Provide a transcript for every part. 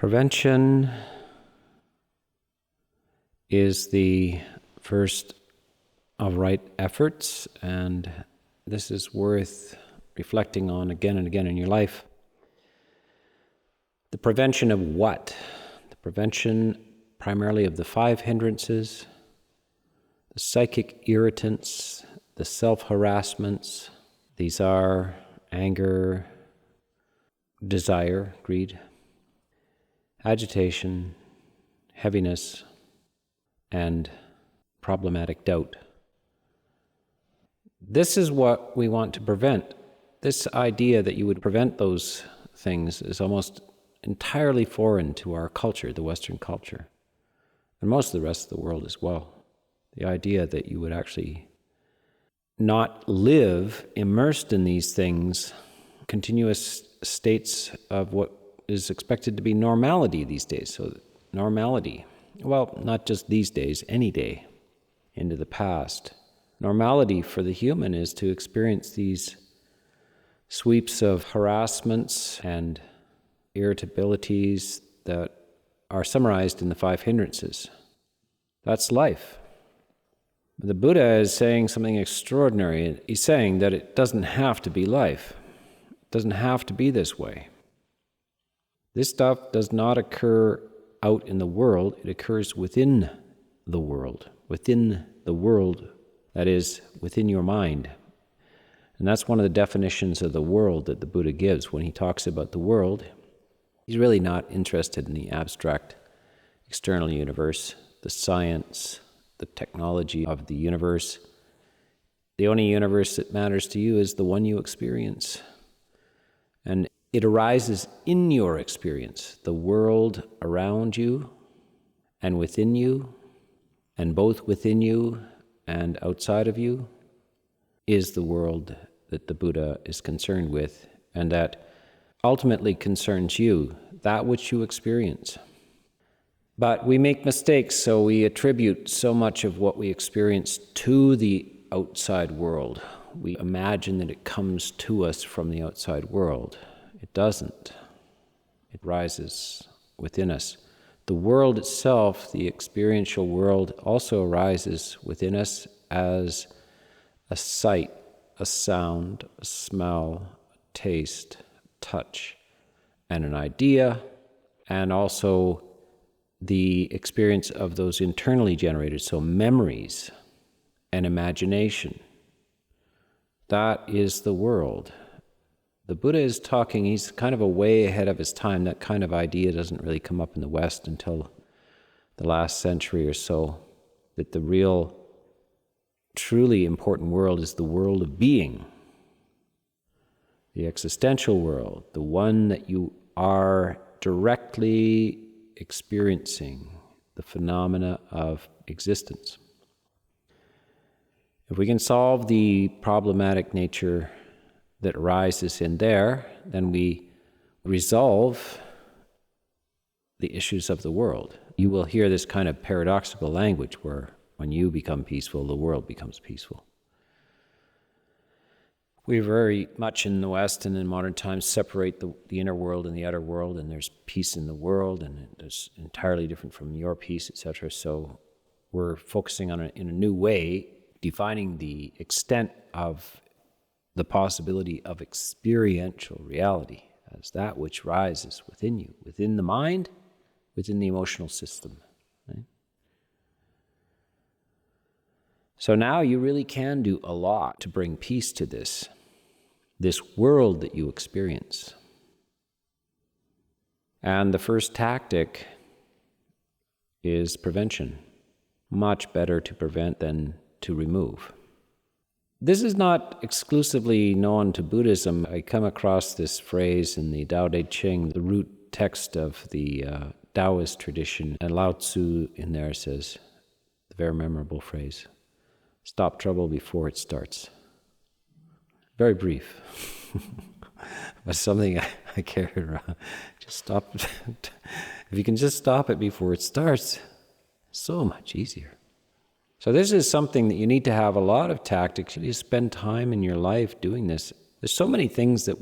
Prevention is the first of right efforts, and this is worth reflecting on again and again in your life. The prevention of what? The prevention primarily of the 5 hindrances, the psychic irritants, the self-harassments. These are anger, desire, greed, agitation, heaviness, and problematic doubt. This is what we want to prevent. This idea that you would prevent those things is almost entirely foreign to our culture, the Western culture, and most of the rest of the world as well. The idea that you would actually not live immersed in these things, continuous states of what is expected to be normality these days. So normality, well, not just these days, any day into the past. Normality for the human is to experience these sweeps of harassments and irritabilities that are summarized in the 5 hindrances. That's life. The Buddha is saying something extraordinary. He's saying that it doesn't have to be life. It doesn't have to be this way. This stuff does not occur out in the world. It occurs within the world. Within the world, that is, within your mind. And that's one of the definitions of the world that the Buddha gives. When he talks about the world, he's really not interested in the abstract external universe, the science, the technology of the universe. The only universe that matters to you is the one you experience. And it arises in your experience. The world around you and within you, and both within you and outside of you, is the world that the Buddha is concerned with, and that ultimately concerns you, that which you experience. But we make mistakes, so we attribute so much of what we experience to the outside world. We imagine that it comes to us from the outside world. It doesn't. It rises within us. The world itself, the experiential world, also arises within us as a sight, a sound, a smell, a taste, touch, and an idea, and also the experience of those internally generated, so memories and imagination. That is the world. The Buddha is talking, he's kind of a way ahead of his time. That kind of idea doesn't really come up in the West until the last century or so, that the real, truly important world is the world of being, the existential world, the one that you are directly experiencing, the phenomena of existence. If we can solve the problematic nature that arises in there, then we resolve the issues of the world. You will hear this kind of paradoxical language where when you become peaceful, the world becomes peaceful. We very much in the West and in modern times separate the inner world and the outer world, and there's peace in the world, and it's entirely different from your peace, etc. So we're focusing on it in a new way, defining the extent of the possibility of experiential reality as that which rises within you, within the mind, within the emotional system. Right? So now you really can do a lot to bring peace to this world that you experience. And the first tactic is prevention. Much better to prevent than to remove. This is not exclusively known to Buddhism. I come across this phrase in the Tao Te Ching, the root text of the Taoist tradition, and Lao Tzu in there says, the very memorable phrase, "Stop trouble before it starts." Very brief, but something I carry around. Just stop. If you can just stop it before it starts, so much easier. So this is something that you need to have a lot of tactics. You spend time in your life doing this. There's so many things that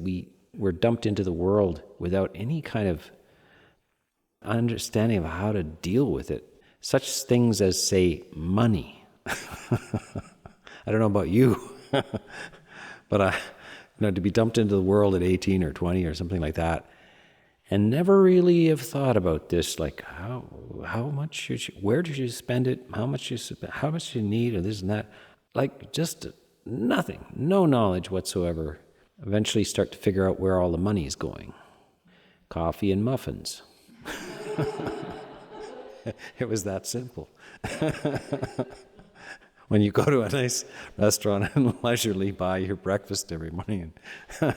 were dumped into the world without any kind of understanding of how to deal with it. Such things as, say, money. I don't know about you, but to be dumped into the world at 18 or 20 or something like that, and never really have thought about this, like how much where did you spend it, how much you need, or this and that, like just nothing, no knowledge whatsoever. Eventually start to figure out where all the money is going. Coffee and muffins. It was that simple. When you go to a nice restaurant and leisurely buy your breakfast every morning, and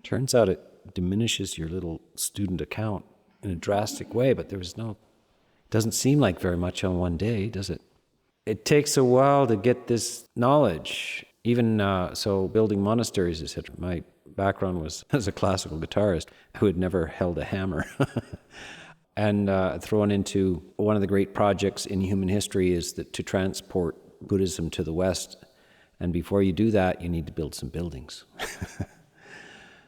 turns out it diminishes your little student account in a drastic way, but doesn't seem like very much on one day, does it? It takes a while to get this knowledge. Even so, building monasteries, etc. My background was as a classical guitarist who had never held a hammer. And thrown into one of the great projects in human history is that to transport Buddhism to the West. And before you do that, you need to build some buildings.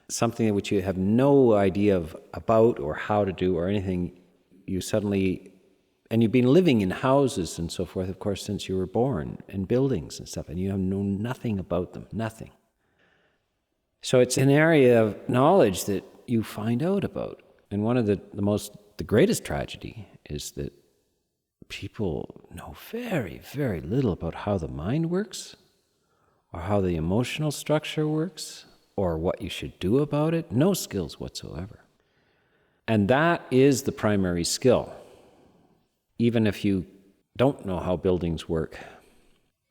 Something which you have no idea about or how to do or anything, and you've been living in houses and so forth, of course, since you were born, and buildings and stuff, and you have known nothing about them, nothing. So it's an area of knowledge that you find out about. And one of the greatest tragedy is that people know very, very little about how the mind works, or how the emotional structure works, or what you should do about it. No skills whatsoever. And that is the primary skill. Even if you don't know how buildings work,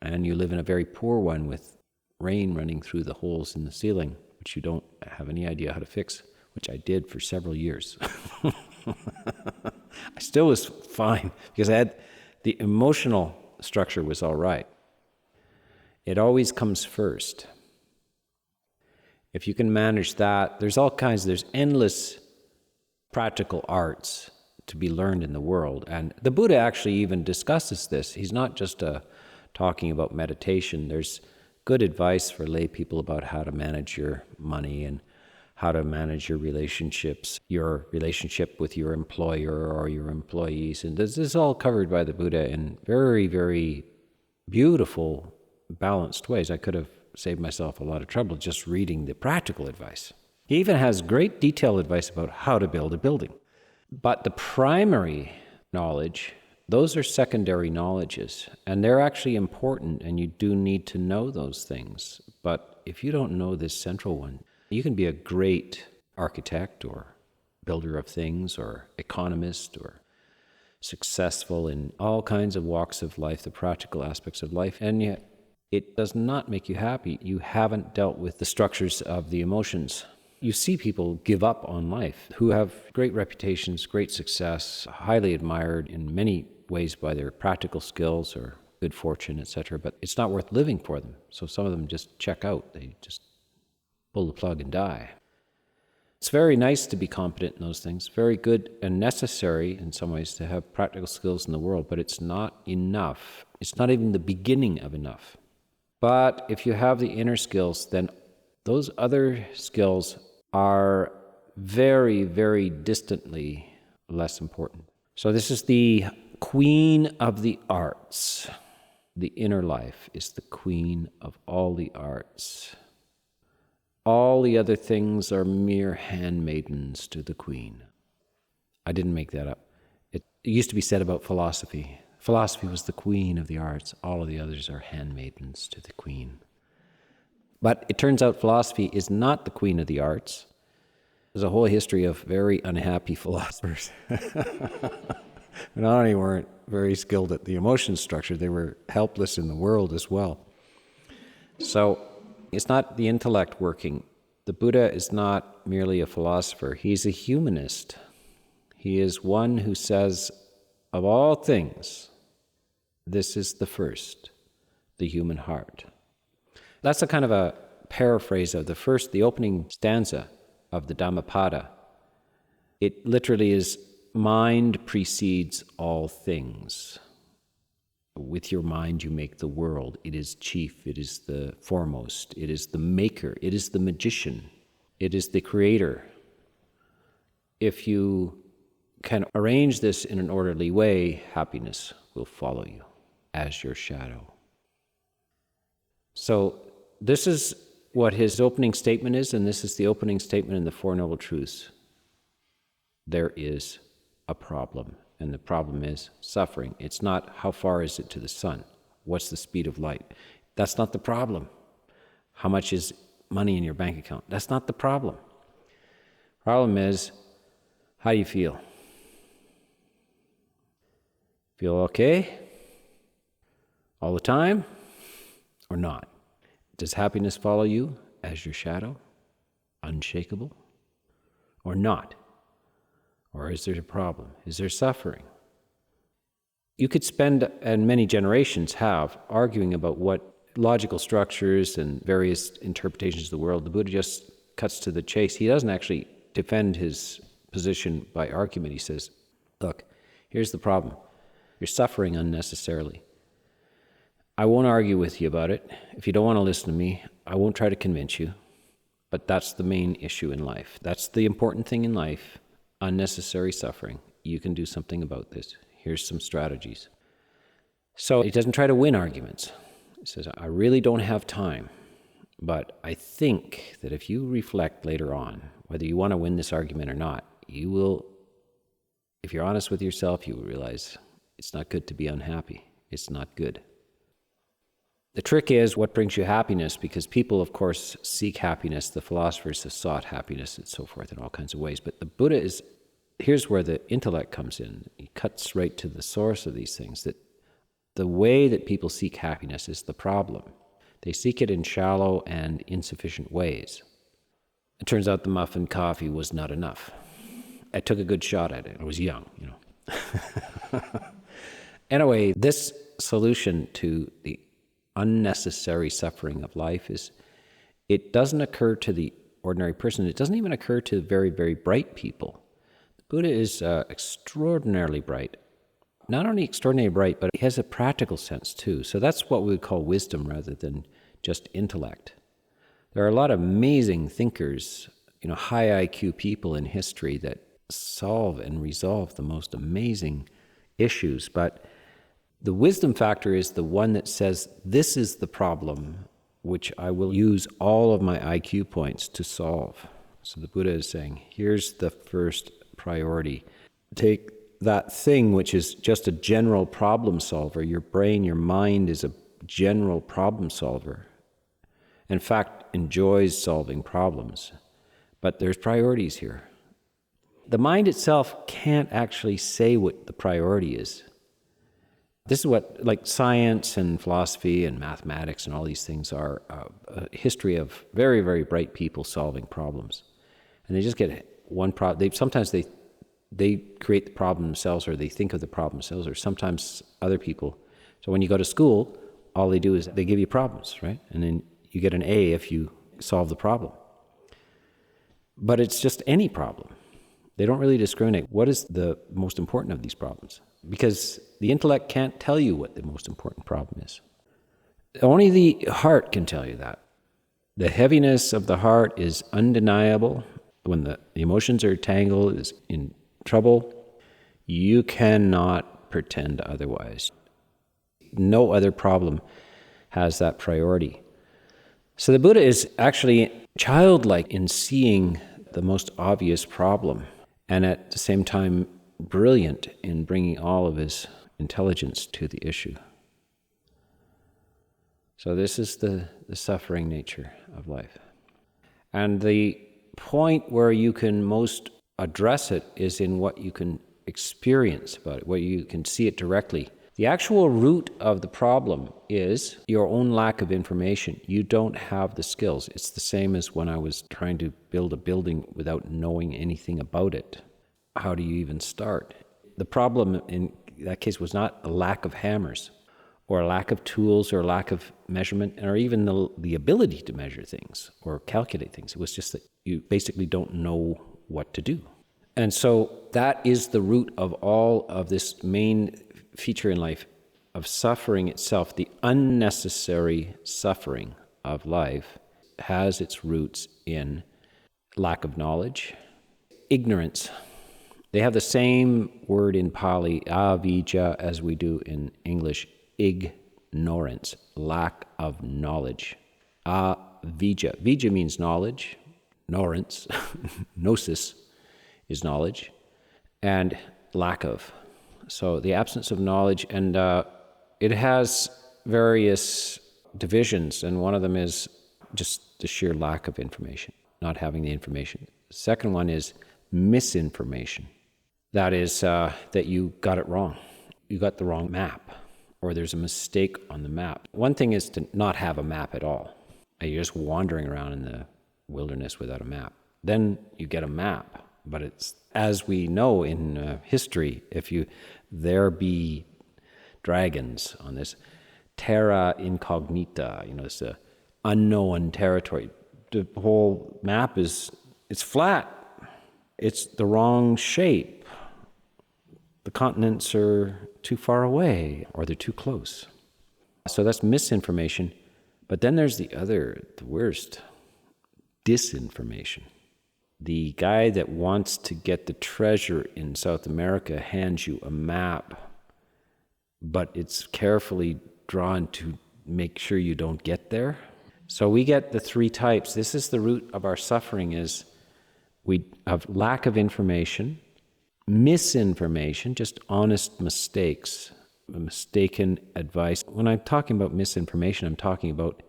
and you live in a very poor one with rain running through the holes in the ceiling, which you don't have any idea how to fix, which I did for several years. I still was fine because the emotional structure was all right. It always comes first. If you can manage that, there's endless practical arts to be learned in the world. And the Buddha actually even discusses this. He's not just talking about meditation. There's good advice for lay people about how to manage your money and how to manage your relationships, your relationship with your employer or your employees. And this is all covered by the Buddha in very, very beautiful, balanced ways. I could have saved myself a lot of trouble just reading the practical advice. He even has great detailed advice about how to build a building. But the primary knowledge, those are secondary knowledges, and they're actually important, and you do need to know those things. But if you don't know this central one, you can be a great architect or builder of things or economist or successful in all kinds of walks of life, the practical aspects of life, and yet it does not make you happy. You haven't dealt with the structures of the emotions. You see people give up on life who have great reputations, great success, highly admired in many ways by their practical skills or good fortune, etc., but it's not worth living for them. So some of them just check out. They just pull the plug and die. It's very nice to be competent in those things, very good and necessary in some ways to have practical skills in the world, but it's not enough. It's not even the beginning of enough. But if you have the inner skills, then those other skills are very, very distantly less important. So this is the queen of the arts. The inner life is the queen of all the arts. All the other things are mere handmaidens to the queen. I didn't make that up. It used to be said about philosophy. Philosophy was the queen of the arts. All of the others are handmaidens to the queen. But it turns out philosophy is not the queen of the arts. There's a whole history of very unhappy philosophers. Not only weren't very skilled at the emotion structure, they were helpless in the world as well. So it's not the intellect working. The Buddha is not merely a philosopher. He's a humanist. He is one who says, of all things, this is the first, the human heart. That's a kind of a paraphrase of the opening stanza of the Dhammapada. It literally is, mind precedes all things. With your mind you make the world. It is chief, it is the foremost, it is the maker, it is the magician, it is the creator. If you can arrange this in an orderly way, happiness will follow you as your shadow. So this is what his opening statement is, and this is the opening statement in the Four Noble Truths. There is a problem, and the problem is suffering. It's not how far is it to the sun? What's the speed of light? That's not the problem. How much is money in your bank account? That's not the problem. Problem is, how do you feel? Feel okay all the time or not? Does happiness follow you as your shadow, unshakable, or not? Or is there a problem? Is there suffering? You could spend, and many generations have, arguing about what logical structures and various interpretations of the world. The Buddha just cuts to the chase. He doesn't actually defend his position by argument. He says, look, here's the problem. You're suffering unnecessarily. I won't argue with you about it. If you don't want to listen to me, I won't try to convince you. But that's the main issue in life. That's the important thing in life, unnecessary suffering. You can do something about this. Here's some strategies. So he doesn't try to win arguments. He says, I really don't have time, but I think that if you reflect later on, whether you want to win this argument or not, you will, if you're honest with yourself, you will realize it's not good to be unhappy. It's not good. The trick is what brings you happiness, because people, of course, seek happiness. The philosophers have sought happiness and so forth in all kinds of ways. But the Buddha is, here's where the intellect comes in. He cuts right to the source of these things, that the way that people seek happiness is the problem. They seek it in shallow and insufficient ways. It turns out the muffin coffee was not enough. I took a good shot at it. I was young, Anyway, this solution to the unnecessary suffering of life is, it doesn't occur to the ordinary person. It doesn't even occur to very, very bright people. The Buddha is extraordinarily bright. Not only extraordinarily bright, but he has a practical sense too. So that's what we would call wisdom rather than just intellect. There are a lot of amazing thinkers, high IQ people in history that solve and resolve the most amazing issues, but the wisdom factor is the one that says, this is the problem which I will use all of my IQ points to solve. So the Buddha is saying, here's the first priority. Take that thing which is just a general problem solver. Your brain, your mind is a general problem solver. In fact, enjoys solving problems. But there's priorities here. The mind itself can't actually say what the priority is. This is what, like science and philosophy and mathematics and all these things are a history of very, very bright people solving problems. And they just get one problem. Sometimes they create the problem themselves, or they think of the problem themselves, or sometimes other people. So when you go to school, all they do is they give you problems, right? And then you get an A if you solve the problem. But it's just any problem. They don't really discriminate. What is the most important of these problems? Because the intellect can't tell you what the most important problem is. Only the heart can tell you that. The heaviness of the heart is undeniable. When the emotions are tangled, is in trouble, you cannot pretend otherwise. No other problem has that priority. So the Buddha is actually childlike in seeing the most obvious problem, and at the same time brilliant in bringing all of his intelligence to the issue. So this is the suffering nature of life. And the point where you can most address it is in what you can experience about it, where you can see it directly. The actual root of the problem is your own lack of information. You don't have the skills. It's the same as when I was trying to build a building without knowing anything about it. How do you even start? The problem in that case was not a lack of hammers, or a lack of tools, or a lack of measurement, or even the ability to measure things or calculate things. It was just that you basically don't know what to do. And so that is the root of all of this main feature in life of suffering itself. The unnecessary suffering of life has its roots in lack of knowledge, ignorance They have the same word in Pali, avijja, as we do in English, ignorance, lack of knowledge. Avijja. Vijja means knowledge, ignorance, gnosis is knowledge, and lack of. So the absence of knowledge, and it has various divisions, and one of them is just the sheer lack of information, not having the information. The second one is misinformation. That is that you got it wrong. You got the wrong map, or there's a mistake on the map. One thing is to not have a map at all. You're just wandering around in the wilderness without a map. Then you get a map, but it's, as we know in history, there be dragons on this terra incognita, this unknown territory. The whole map it's flat. It's the wrong shape. The continents are too far away, or they're too close. So that's misinformation. But then there's the worst, disinformation. The guy that wants to get the treasure in South America hands you a map, but it's carefully drawn to make sure you don't get there. So we get the three types. This is the root of our suffering, is we have lack of information, misinformation, just honest mistakes, mistaken advice. When I'm talking about misinformation, I'm talking about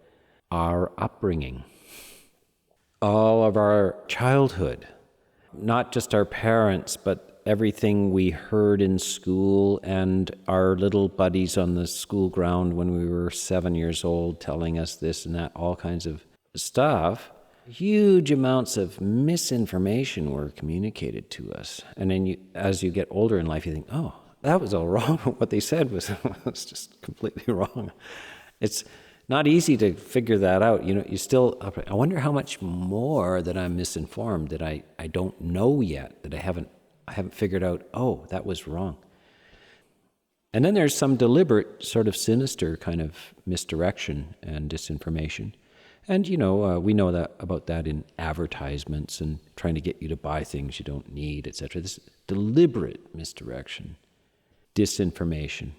our upbringing, all of our childhood, not just our parents, but everything we heard in school and our little buddies on the school ground when we were 7 years old telling us this and that, all kinds of stuff. Huge amounts of misinformation were communicated to us. And then as you get older in life, you think, oh, that was all wrong. What they said was just completely wrong. It's not easy to figure that out. I wonder how much more that I'm misinformed, that I don't know yet, that I haven't figured out, oh, that was wrong. And then there's some deliberate, sort of sinister kind of misdirection and disinformation. And, we know about that in advertisements and trying to get you to buy things you don't need, etc. This deliberate misdirection, disinformation.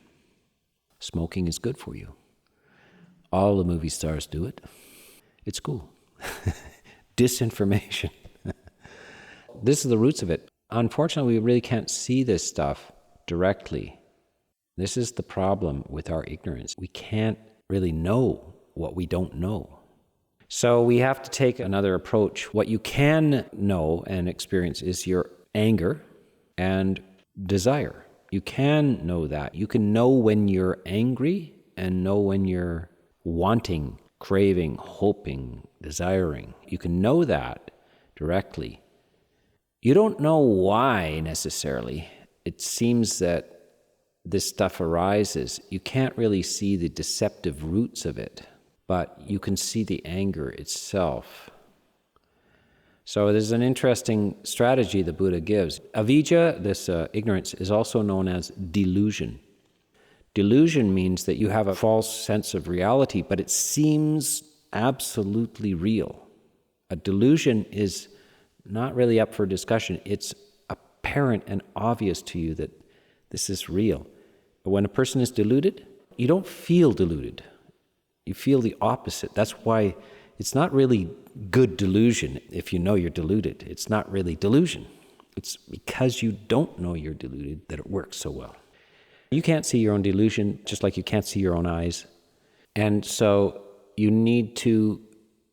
Smoking is good for you. All the movie stars do it. It's cool. Disinformation. This is the roots of it. Unfortunately, we really can't see this stuff directly. This is the problem with our ignorance. We can't really know what we don't know. So we have to take another approach. What you can know and experience is your anger and desire. You can know that. You can know when you're angry and know when you're wanting, craving, hoping, desiring. You can know that directly. You don't know why necessarily. It seems that this stuff arises. You can't really see the deceptive roots of it, but you can see the anger itself. So there's an interesting strategy the Buddha gives. Avijja, this ignorance, is also known as delusion. Delusion means that you have a false sense of reality, but it seems absolutely real. A delusion is not really up for discussion. It's apparent and obvious to you that this is real. But when a person is deluded, you don't feel deluded. You feel the opposite. That's why it's not really good delusion if you know you're deluded. It's not really delusion. It's because you don't know you're deluded that it works so well. You can't see your own delusion, just like you can't see your own eyes. And so you need to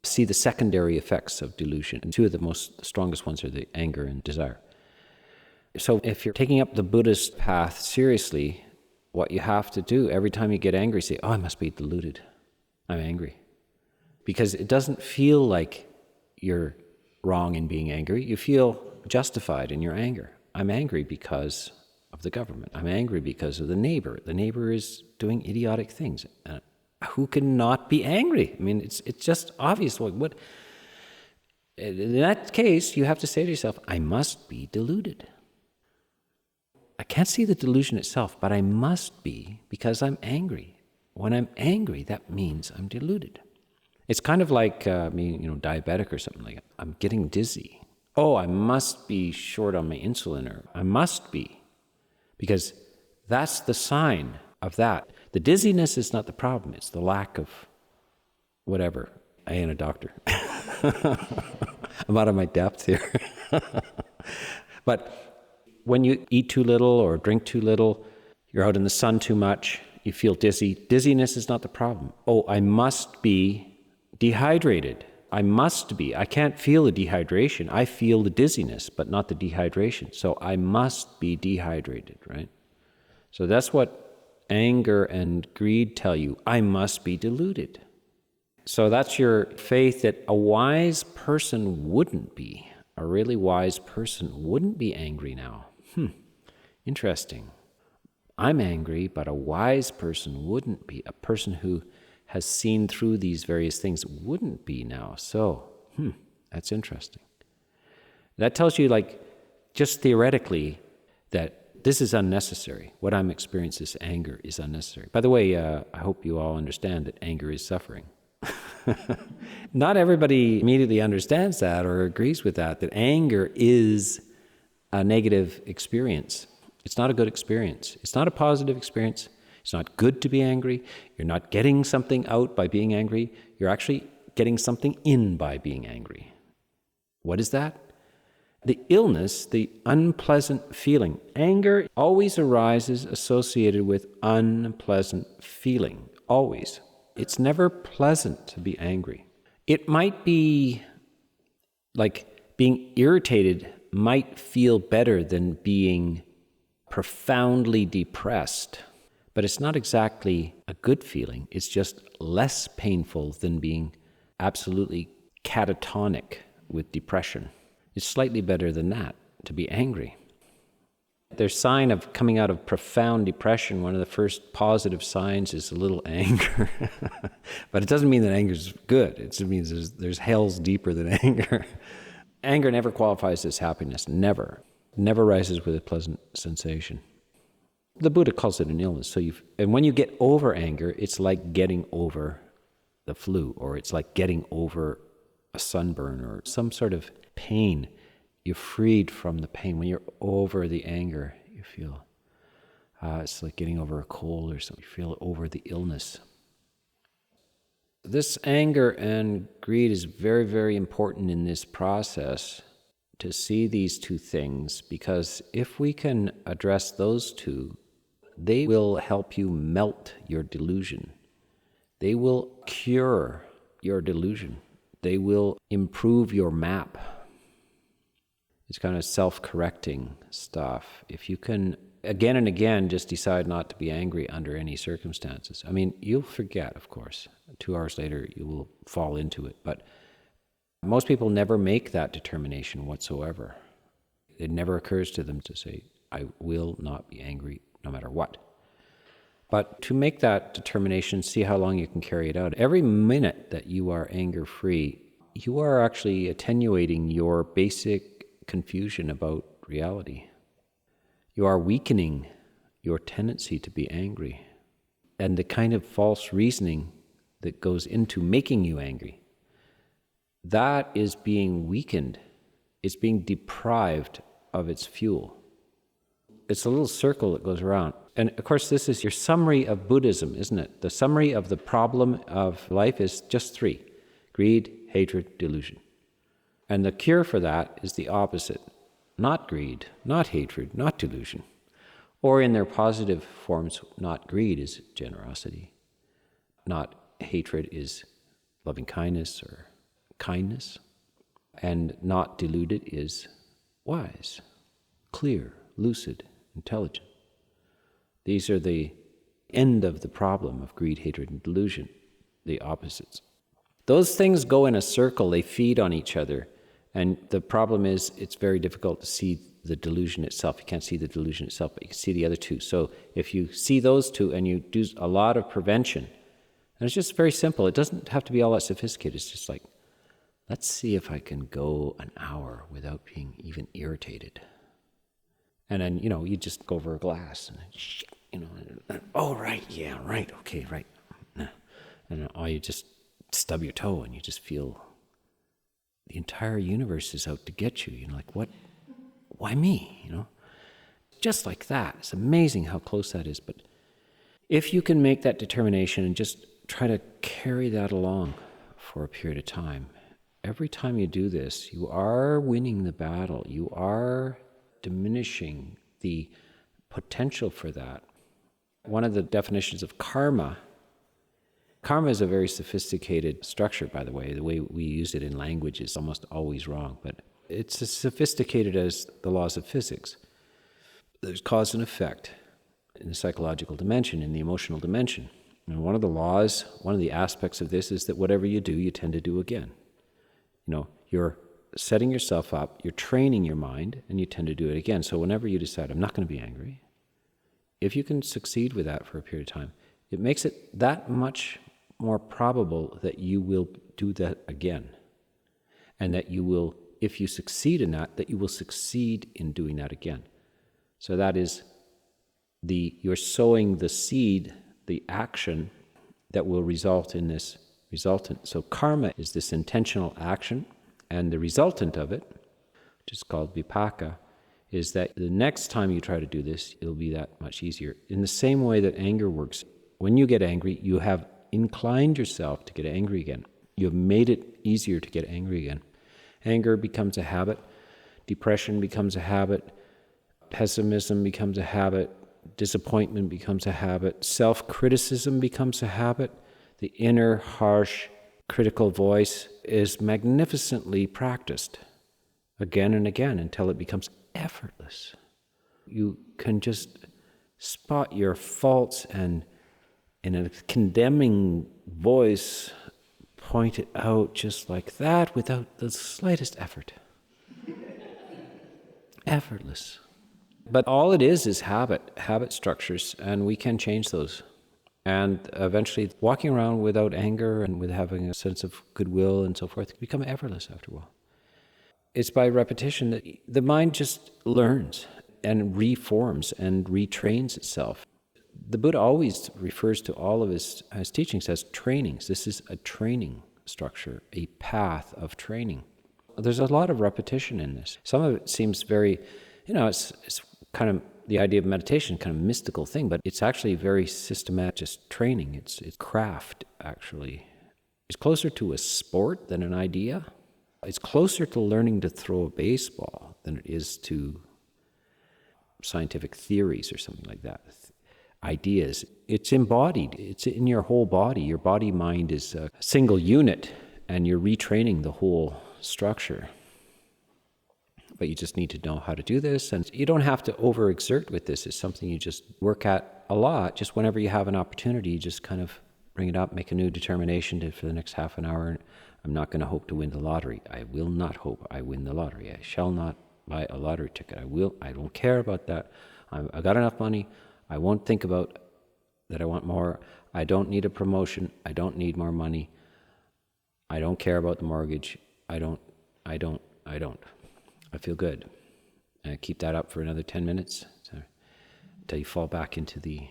see the secondary effects of delusion. And two of the strongest ones are the anger and desire. So if you're taking up the Buddhist path seriously, what you have to do every time you get angry, say, oh, I must be deluded. I'm angry. Because it doesn't feel like you're wrong in being angry. You feel justified in your anger. I'm angry because of the government. I'm angry because of the neighbor. The neighbor is doing idiotic things. Who can not be angry? I mean, it's just obvious. What? In that case, you have to say to yourself, I must be deluded. I can't see the delusion itself, but I must be because I'm angry. When I'm angry, that means I'm deluded. It's kind of like me, diabetic or something like that. I'm getting dizzy. oh, I must be short on my insulin, or I must be, because that's the sign of that. The dizziness is not the problem. It's the lack of whatever. I ain't a doctor. I'm out of my depth here. But when you eat too little or drink too little, you're out in the sun too much, you feel dizzy. Dizziness is not the problem. Oh, I must be dehydrated. I must be. I can't feel the dehydration. I feel the dizziness, but not the dehydration. So I must be dehydrated, right? So that's what anger and greed tell you. I must be deluded. So that's your faith that a wise person wouldn't be. A really wise person wouldn't be angry now. Interesting. I'm angry, but a wise person wouldn't be. A person who has seen through these various things wouldn't be now. So, that's interesting. That tells you, like, just theoretically, that this is unnecessary. What I'm experiencing, this anger, is unnecessary. By the way, I hope you all understand that anger is suffering. Not everybody immediately understands that or agrees with that anger is a negative experience. It's not a good experience. It's not a positive experience. It's not good to be angry. You're not getting something out by being angry. You're actually getting something in by being angry. What is that? The illness, the unpleasant feeling. Anger always arises associated with unpleasant feeling. Always. It's never pleasant to be angry. It might be like being irritated might feel better than being profoundly depressed, but it's not exactly a good feeling. It's just less painful than being absolutely catatonic with depression. It's slightly better than that, to be angry. There's sign of coming out of profound depression. One of the first positive signs is a little anger. But it doesn't mean that anger is good. It just means there's hells deeper than anger. Anger never qualifies as happiness. Never. Never rises with a pleasant sensation. The Buddha calls it an illness. And when you get over anger, it's like getting over the flu, or it's like getting over a sunburn or some sort of pain. You're freed from the pain. When you're over the anger, you feel it's like getting over a cold or something. You feel over the illness. This anger and greed is very, very important in this process to see these two things, because if we can address those two, they will help you melt your delusion. They will cure your delusion. They will improve your map. It's kind of self-correcting stuff. If you can, again and again, just decide not to be angry under any circumstances. I mean, you'll forget, of course. 2 hours later, you will fall into it. But most people never make that determination whatsoever. It never occurs to them to say, I will not be angry no matter what. But to make that determination, see how long you can carry it out. Every minute that you are anger-free, you are actually attenuating your basic confusion about reality. You are weakening your tendency to be angry. And the kind of false reasoning that goes into making you angry, that is being weakened. It's being deprived of its fuel. It's a little circle that goes around. And of course, this is your summary of Buddhism, isn't it? The summary of the problem of life is just 3: greed, hatred, delusion. And the cure for that is the opposite. Not greed, not hatred, not delusion. Or in their positive forms, not greed is generosity. Not hatred is loving kindness or kindness. And not deluded is wise, clear, lucid, intelligent. These are the end of the problem of greed, hatred, and delusion, the opposites. Those things go in a circle, they feed on each other. And the problem is, it's very difficult to see the delusion itself. You can't see the delusion itself, but you can see the other two. So if you see those two and you do a lot of prevention, and it's just very simple. It doesn't have to be all that sophisticated. It's just like, let's see if I can go an hour without being even irritated. And then, you just go over a glass and, oh, right, yeah, right, okay, right. And you just stub your toe and you just feel the entire universe is out to get you. Like, what? Why me? Just like that. It's amazing how close that is. But if you can make that determination and just try to carry that along for a period of time, every time you do this, you are winning the battle. You are diminishing the potential for that. One of the definitions of karma is a very sophisticated structure, by the way. The way we use it in language is almost always wrong, but it's as sophisticated as the laws of physics. There's cause and effect in the psychological dimension, in the emotional dimension. And one of the laws, one of the aspects of this is that whatever you do, you tend to do again. You're setting yourself up, you're training your mind, and you tend to do it again. So whenever you decide, I'm not going to be angry, if you can succeed with that for a period of time, it makes it that much more probable that you will do that again. And that you will, if you succeed in that you will succeed in doing that again. So that is you're sowing the seed, the action that will result in this resultant. So karma is this intentional action, and the resultant of it, which is called vipaka, is that the next time you try to do this, it'll be that much easier. In the same way that anger works, when you get angry, you have inclined yourself to get angry again. You have made it easier to get angry again. Anger becomes a habit. Depression becomes a habit. Pessimism becomes a habit. Disappointment becomes a habit. Self-criticism becomes a habit. The inner, harsh, critical voice is magnificently practiced again and again until it becomes effortless. You can just spot your faults and in a condemning voice point it out just like that without the slightest effort. Effortless. But all it is habit structures, and we can change those. And eventually walking around without anger and with having a sense of goodwill and so forth become effortless after a while. It's by repetition that the mind just learns and reforms and retrains itself. The Buddha always refers to all of his teachings as trainings. This is a training structure, a path of training. There's a lot of repetition in this. Some of it seems very, it's kind of the idea of meditation, kind of mystical thing, but it's actually very systematic, just training. It's craft, actually. It's closer to a sport than an idea. It's closer to learning to throw a baseball than it is to scientific theories or something like that. Ideas. It's embodied. It's in your whole body. Your body-mind is a single unit, and you're retraining the whole structure. But you just need to know how to do this, and you don't have to overexert with this. It's something you just work at a lot. Just whenever you have an opportunity, you just kind of bring it up, make a new determination for the next half an hour. I'm not going to hope to win the lottery. I will not hope I win the lottery. I shall not buy a lottery ticket. I don't care about that. I've got enough money. I won't think about that I want more. I don't need a promotion. I don't need more money. I don't care about the mortgage. I don't. I feel good. And keep that up for another 10 minutes until you fall back into the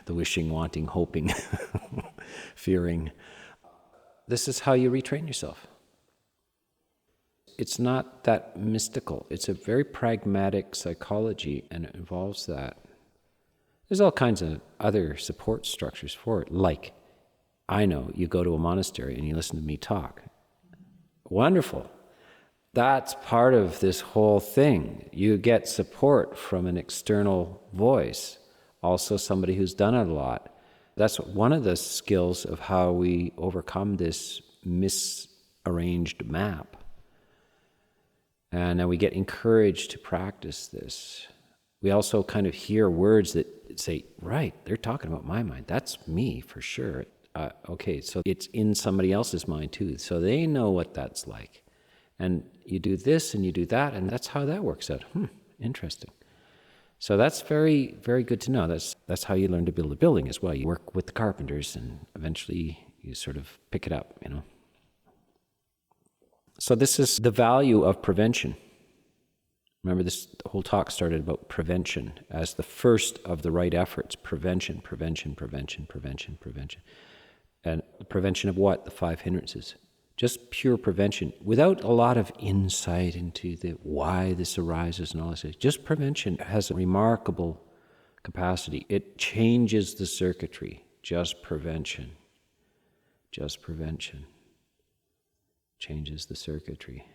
the wishing, wanting, hoping, fearing. This is how you retrain yourself. It's not that mystical. It's a very pragmatic psychology, and it involves that. There's all kinds of other support structures for it, like, I know you go to a monastery and you listen to me talk. Wonderful. That's part of this whole thing. You get support from an external voice, also somebody who's done it a lot. That's one of the skills of how we overcome this misarranged map. And then we get encouraged to practice this. We also kind of hear words that say, right, they're talking about my mind. That's me for sure. Okay, so it's in somebody else's mind too. So they know what that's like. And you do this and you do that, and that's how that works out. Interesting. So that's very, very good to know. That's how you learn to build a building as well. You work with the carpenters, and eventually you sort of pick it up, So this is the value of prevention. Remember, this whole talk started about prevention as the first of the right efforts. Prevention. And prevention of what? The 5 hindrances. just pure prevention, without a lot of insight into the why this arises and all this. Just prevention has a remarkable capacity. It changes the circuitry. Just prevention. Just prevention changes the circuitry.